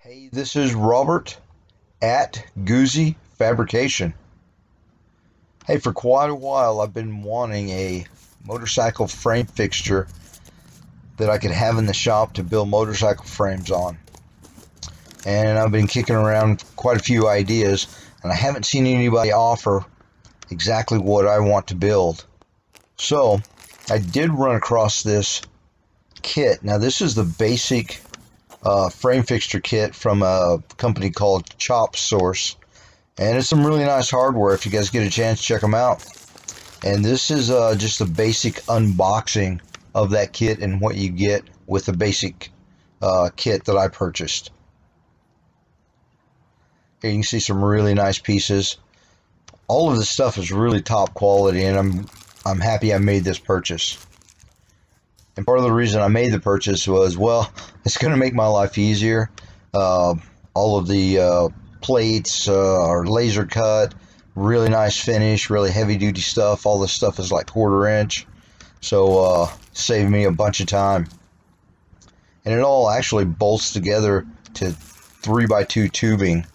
Hey, this is Robert at Goozy Fabrication. Hey, for quite a while I've been wanting a motorcycle frame fixture that I could have in the shop to build motorcycle frames on. And I've been kicking around quite a few ideas, and I haven't seen anybody offer exactly what I want to build. So I did run across this kit. Now this is the basic frame fixture kit from a company called Chop Source, and it's some really nice hardware. If you guys get a chance, check them out. And this is just a basic unboxing of that kit and what you get with the basic kit that I purchased. Here you can see some really nice pieces. All of this stuff is really top quality, and I'm happy I made this purchase. And part of the reason I made the purchase was, well, it's going to make my life easier. All of the plates are laser cut, really nice finish, really heavy duty stuff. All this stuff is like 1/4 inch, so saved me a bunch of time. And it all actually bolts together to 3x2 tubing.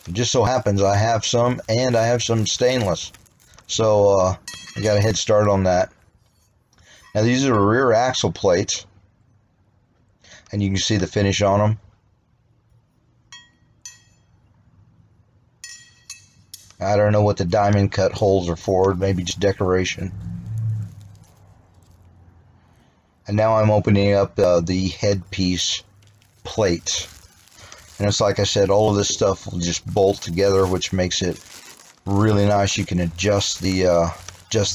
It just so happens I have some, and I have some stainless, so I got a head start on that. Now these are rear axle plates, and you can see the finish on them. I don't know what the diamond cut holes are for, maybe just decoration. And now I'm opening up the headpiece plates. And it's like I said, all of this stuff will just bolt together, which makes it really nice. You can adjust the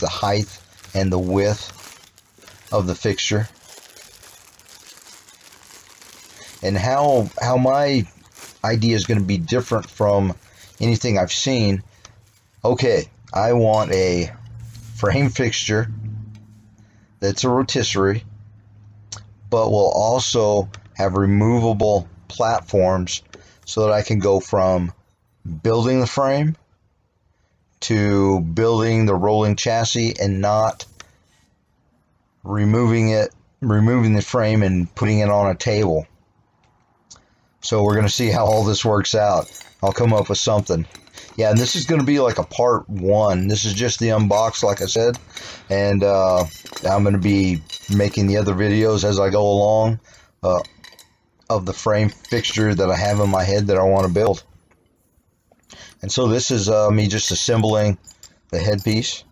height and the width of the fixture. And how my idea is going to be different from anything I've seen. Okay, I want a frame fixture that's a rotisserie, but will also have removable platforms so that I can go from building the frame to building the rolling chassis and not removing the frame and putting it on a table. So we're going to see how all this works out. I'll come up with something. Yeah, and this is going to be like a part 1. This is just the unbox, like I said, and I'm going to be making the other videos as I go along of the frame fixture that I have in my head that I want to build. And so this is me just assembling the headpiece.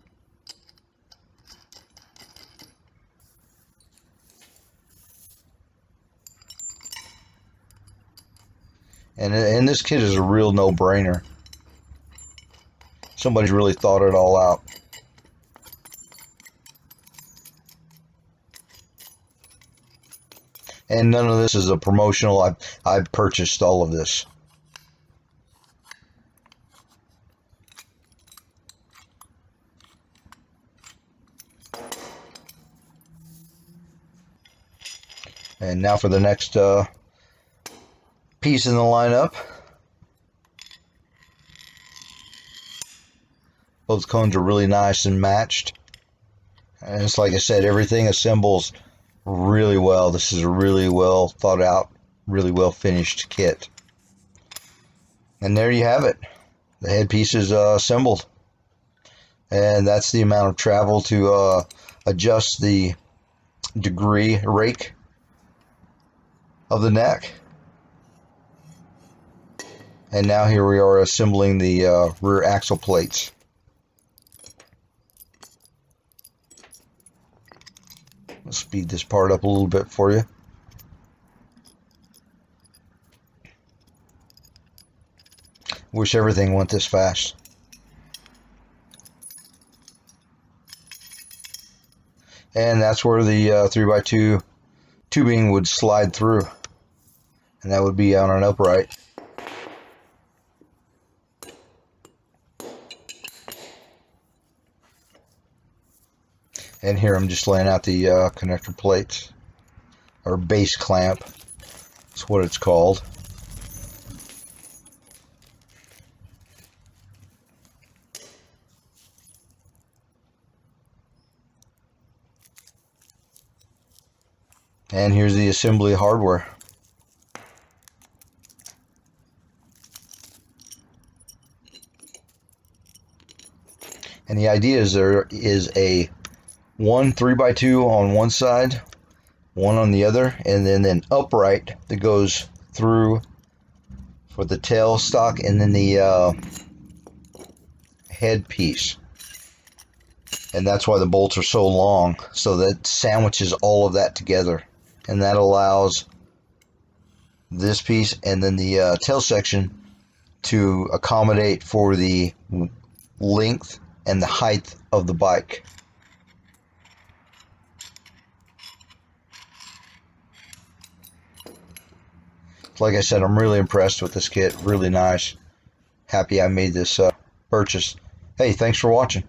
And this kit is a real no-brainer. Somebody's really thought it all out. And none of this is a promotional. I've purchased all of this. And now for the next piece in the lineup. Both cones are really nice and matched. And it's like I said, everything assembles really well. This is a really well thought out, really well finished kit. And there you have it. The headpiece is assembled. And that's the amount of travel to adjust the degree rake of the neck. And now here we are assembling the rear axle plates. Let's speed this part up a little bit for you. Wish everything went this fast. And that's where the 3x2 tubing would slide through. And that would be on an upright. And here I'm just laying out the connector plates, or base clamp. That's what it's called. And here's the assembly hardware. And the idea is there is a one 3x2 on one side, one on the other, and then an upright that goes through for the tail stock, and then the head piece. And that's why the bolts are so long, so that sandwiches all of that together, and that allows this piece and then the tail section to accommodate for the length and the height of the bike. Like I said, I'm really impressed with this kit. Really nice. Happy I made this purchase. Hey, thanks for watching.